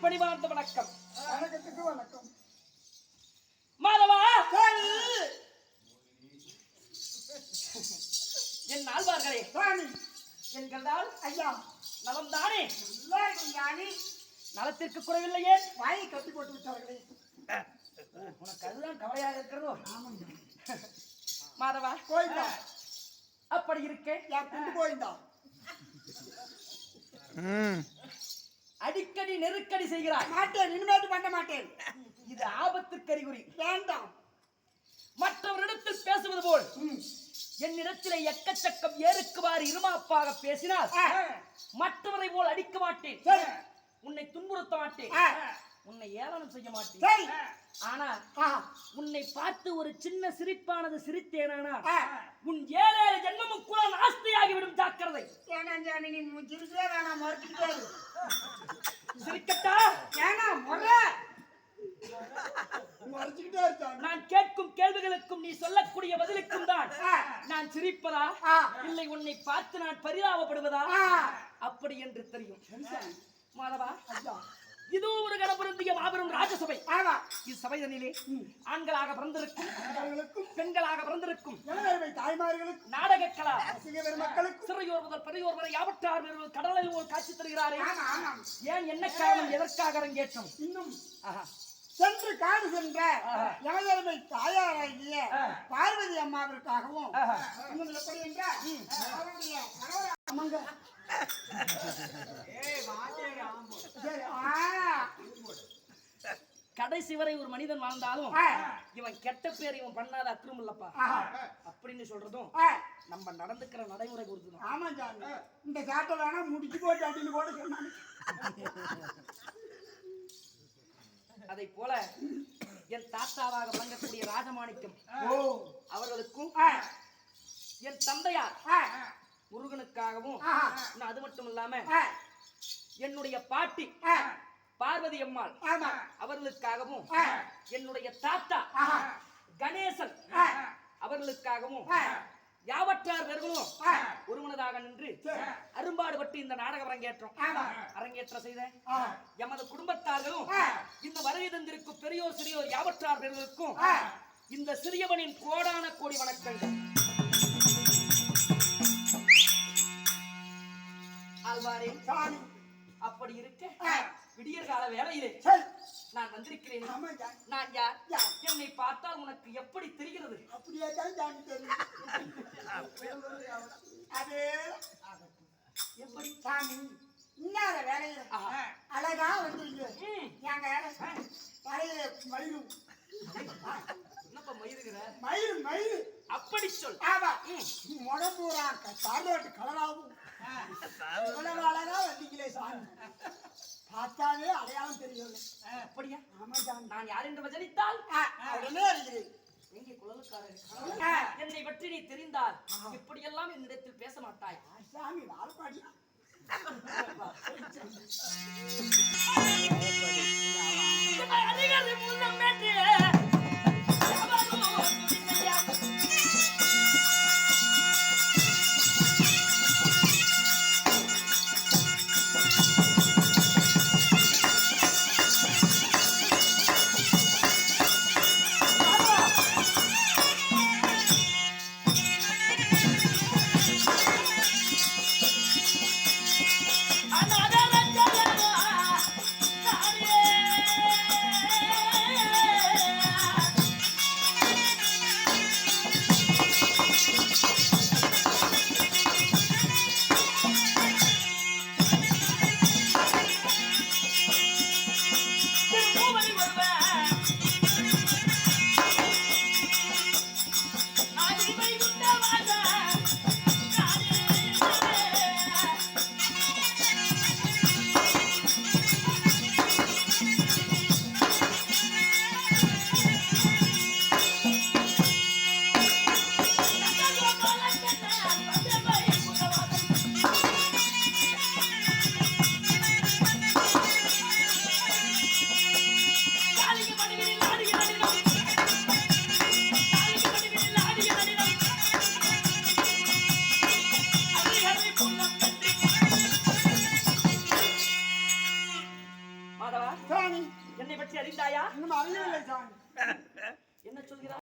பணிவார்ந்த வணக்கம். வணக்கத்துக்கு வணக்கம். மாதவா, என் ஆழ்வார்களே, என்கிறால் ஐயா நலம் தானே? நலத்திற்கு குறைவில்லையே. வாயை கட்டி போட்டு விட்டார்களே. உனக்கு அதுதான் கவலையாக இருக்கிறதோ? மாதவா, போய்தான் அப்படி இருக்கேன். யார் கொண்டு போய்தான் அடிக்கடி நெருக்கடி செய்கிறாய். மாட்டேன், இனிமேட்டு பண்ண மாட்டேன். இது ஆபத்துக்கு அறிகுறி. வேண்டாம். மற்றவரிடத்தில் பேசுவது போல் என்னிடத்திலே எக்கச்சக்கம் ஏறுக்குவாறு இருமாப்பாக பேசினால் மற்றவரை போல் அடிக்க மாட்டேன், உன்னை துன்புறுத்த மாட்டேன், உன்னை ஏளனம் செய்ய மாட்டேன். ஆனா உன்னை பார்த்து ஒரு சின்ன சிரிப்பானது சிரித்தேனானா உன் 7 ஜென்மமும் கூட நாஸ்தியாகிவிடும். ஜாக்கிரதை. சிரிக்கட்டா? நான் கேட்கும் கேள்விகளுக்கும் நீ சொல்லக்கூடிய பதிலுக்கும் தான் நான் சிரிப்பதா இல்லை உன்னை பார்த்து நான் பரிதாபப்படுவதா அப்படி என்று தெரியும். மாதவா, இதோ ஒரு கணபருந்திய மாபெரும் ராஜசபை. இச்சபைதனிலே ஆண்களாக பிறந்திருக்கும், பெண்களாக பிறந்திருக்கும், தாய்மார்களுக்கும், நாடக கலா மக்களுக்கும், சிறையோர் முதல் பெரியோர் வரை யாவற்றார் கடலில் ஒரு காட்சி தருகிறாரே. ஏன், என்ன காரணம், எதற்காக அரங்கேற்றம்? இன்னும் சென்று காடு சென்ற எனதருமை தாயாராகிய பார்வதி அம்மாவிற்காகவும் எப்படி என்றால் கடைசி வரை ஒரு மனிதன் வாழ்ந்தாலும் இவன் கெட்ட பேர் இவன் பண்ணாத அக்கிரம் இல்லப்பா அப்படின்னு சொல்றதும் நம்ம நடந்துக்கிற நடைமுறை பொறுத்து. ஆமா சாமி, இந்த சாட்டை வேணா முடிச்சு போட்டு அப்படின்னு கூட சொன்னாங்க. அதை போல என் தாத்தாவாக வழங்கக்கூடிய ராஜமாணிக்கம் அவர்களுக்கும் என் தந்தையார் முருகனுக்காகவும், அது மட்டும் இல்லாம என்னுடைய பாட்டி பார்வதி அம்மாள் அவர்களுக்காகவும், என்னுடைய தாத்தா கணேசன் அவர்களுக்காகவும், யாவற்றார் பேர்களும் ஒருமனதாக நின்று அரும்பாடுபட்டு இந்த நாடகம் அரங்கேற்ற செய்த எமது குடும்பத்தார்களும் இந்த வருகை தந்திருக்கும் பெரியோர் சிறியோர் யாவற்றார் பேர்களுக்கும் இந்த சிறியவனின் கோடான கோடி வணக்கங்கள். ஆழ்வாரே, அப்படி இருக்க விடியற் கால வேளையிலே நான் வந்திருக்கிறேன். நான் யார்? என்னை பார்த்தால் உனக்கு எப்படி தெரிகிறது? அப்படியே தான் தெரியும். அது எப்படி சாமி இன்னார வேலையில அழகா வந்துருங்க. எங்க தலையில மயிரும். என்னப்பா மயிருகிற? மயிரு மயிரு அப்படி சொல். ஆமா, முடம்பூரா சாரோட்டு கலராகும். இவ்வளவு அழகா வந்தீங்களே சாமி, பார்த்தாலே அடையாளம் தெரியல. அப்படியா? ஆமா சாமி. நான் யார் என்று வச்சனித்தால் உடனே அறிகிறேன். எங்கே குழலுக்காரர்? என்னை பற்றி நீ தெரிந்தால் இப்படியெல்லாம் என்னிடத்தில் பேச மாட்டாய். சாமி வாழ்பாடி என்னை பற்றி அறிந்தாயா? இன்னும் அறியவில்லை சாமி. என்ன சொல்கிறார்?